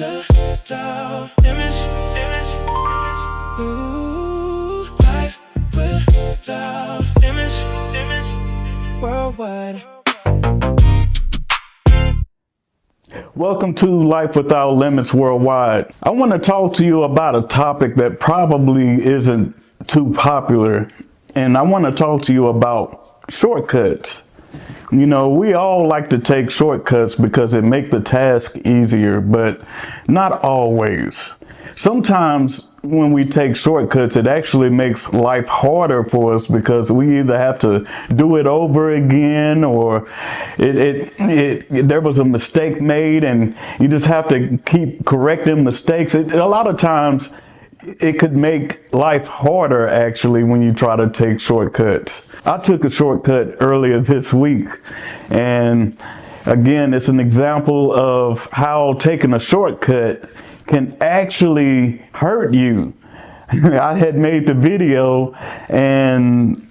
without limits. Ooh, life without limits. Worldwide. Welcome to Life Without Limits Worldwide. I want to talk to you about a topic that probably isn't too popular, and I want to talk to you about shortcuts. You know, we all like to take shortcuts because it makes the task easier, but not always. Sometimes when we take shortcuts, it actually makes life harder for us because we either have to do it over again, or there was a mistake made and you just have to keep correcting mistakes. A lot of times it could make life harder actually when you try to take shortcuts. I took a shortcut earlier this week, and again, it's an example of how taking a shortcut can actually hurt you. I had made the video, and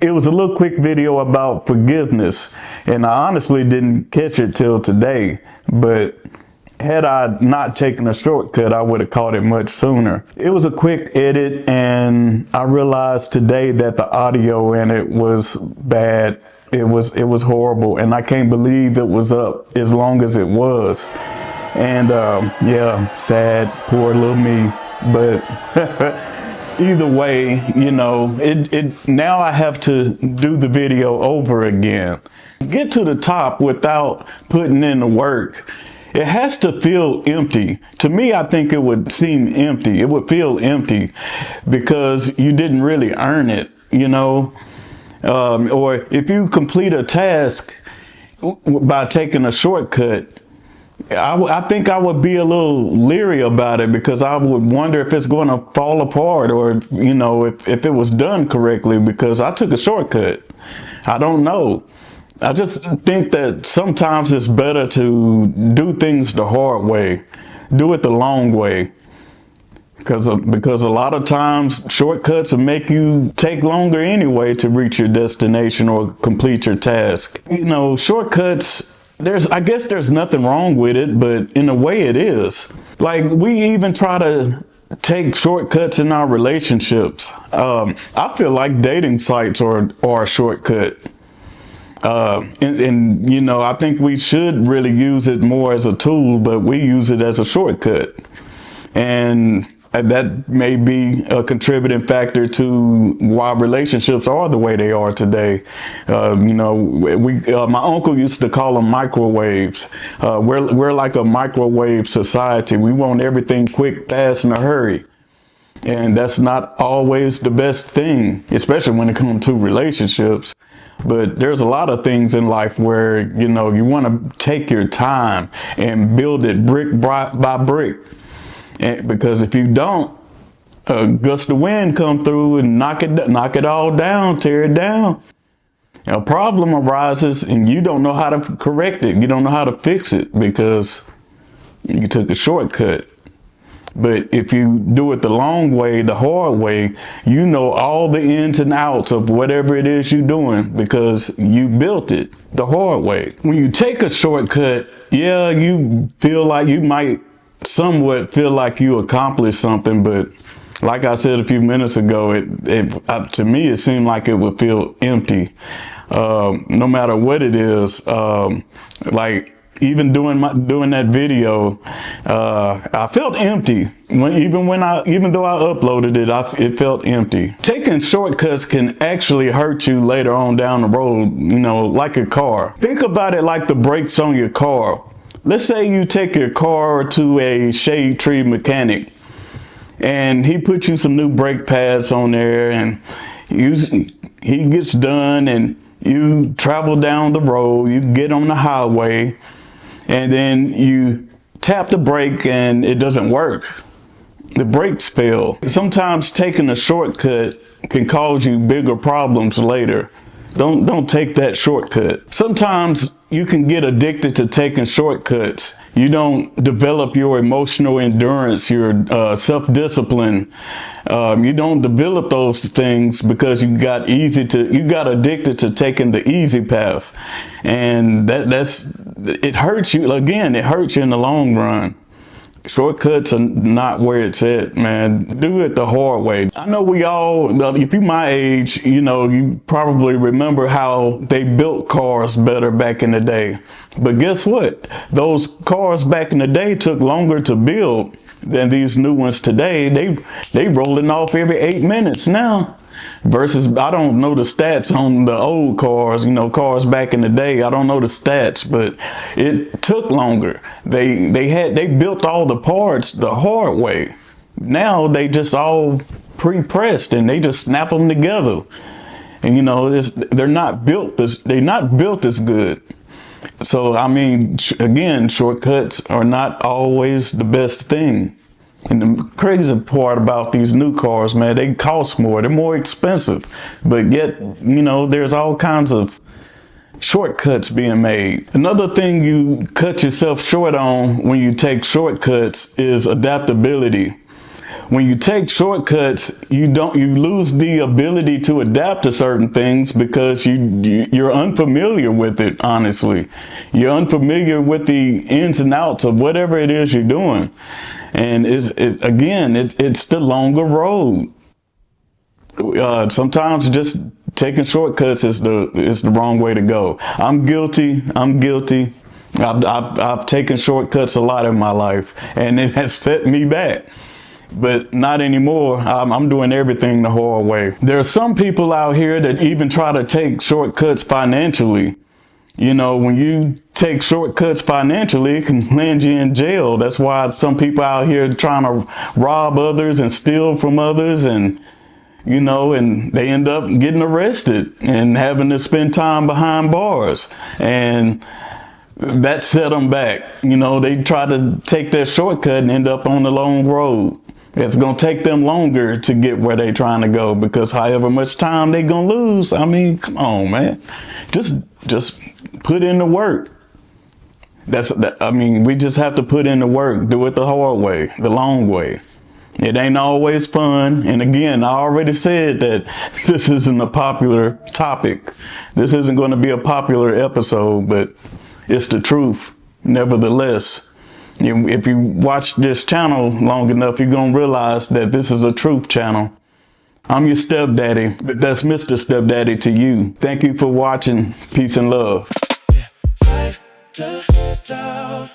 it was a little quick video about forgiveness, and I honestly didn't catch it till today, but had I not taken a shortcut, I would have caught it much sooner. It was a quick edit, and I realized today that the audio in it was bad. It was horrible, and I can't believe it was up as long as it was. And yeah, sad, poor little me. But either way, you know, now I have to do the video over again. Get to the top without putting in the work. It has to feel empty. To me, I think it would seem empty. It would feel empty because you didn't really earn it, you know. Or if you complete a task by taking a shortcut, I think I would be a little leery about it because I would wonder if it's going to fall apart, or, you know, if it was done correctly, because I took a shortcut. I don't know. I just think that sometimes it's better to do things the hard way, do it the long way, because a lot of times shortcuts will make you take longer anyway to reach your destination or complete your task. You know, shortcuts, I guess there's nothing wrong with it, but in a way it is. Like, we even try to take shortcuts in our relationships. I feel like dating sites are a shortcut. And you know, I think we should really use it more as a tool, but we use it as a shortcut. And that may be a contributing factor to why relationships are the way they are today. You know, my uncle used to call them microwaves. We're like a microwave society. We want everything quick, fast, in a hurry. And that's not always the best thing, especially when it comes to relationships. But there's a lot of things in life where, you know, you want to take your time and build it brick by brick. And because if you don't, a gust of wind come through and knock it all down, tear it down. A problem arises and you don't know how to correct it. You don't know how to fix it because you took a shortcut. But if you do it the long way, the hard way, you know all the ins and outs of whatever it is you're doing because you built it the hard way. When you take a shortcut, yeah, you feel like you might somewhat feel like you accomplished something, but like I said a few minutes ago, to me it seemed like it would feel empty, no matter what it is. Like even doing that video, I felt empty. Even though I uploaded it, it felt empty. Taking shortcuts can actually hurt you later on down the road. You know, like a car. Think about it like the brakes on your car. Let's say you take your car to a shade tree mechanic, and he puts you some new brake pads on there, and he gets done, and you travel down the road. You get on the highway. And then you tap the brake and it doesn't work. The brakes fail. Sometimes taking a shortcut can cause you bigger problems later. Don't take that shortcut. Sometimes you can get addicted to taking shortcuts. You don't develop your emotional endurance, your self-discipline. You don't develop those things because you got addicted to taking the easy path. And it hurts you. Again, it hurts you in the long run. Shortcuts are not where it's at, man. Do it the hard way. I know we all, if you're my age, you probably remember how they built cars better back in the day. But guess what? Those cars back in the day took longer to build than these new ones today. They rolling off every 8 minutes now. Versus, I don't know the stats on the old cars, cars back in the day. I don't know the stats, but it took longer. They built all the parts the hard way. Now they just all pre-pressed and they just snap them together. And they're not built as good. So I mean, again, shortcuts are not always the best thing. And the crazy part about these new cars, man, they cost more. They're more expensive. But yet, there's all kinds of shortcuts being made. Another thing you cut yourself short on when you take shortcuts is adaptability. When you take shortcuts, you lose the ability to adapt to certain things because you're unfamiliar with it, honestly. You're unfamiliar with the ins and outs of whatever it is you're doing. And it's the longer road. Sometimes just taking shortcuts is the wrong way to go. I'm guilty. I've taken shortcuts a lot in my life, and it has set me back. But not anymore. I'm doing everything the hard way. There are some people out here that even try to take shortcuts financially. When you take shortcuts financially, it can land you in jail. That's why some people out here trying to rob others and steal from others, and and they end up getting arrested and having to spend time behind bars. And that set them back. They try to take that shortcut and end up on the long road. It's going to take them longer to get where they're trying to go because however much time they're going to lose. I mean, come on, man. Just put in the work. We just have to put in the work. Do it the hard way, the long way. It ain't always fun. And again, I already said that this isn't a popular topic. This isn't going to be a popular episode, but it's the truth, nevertheless. If you watch this channel long enough, you're going to realize that this is a truth channel. I'm your stepdaddy, but that's Mr. Stepdaddy to you. Thank you for watching. Peace and love. Life, love.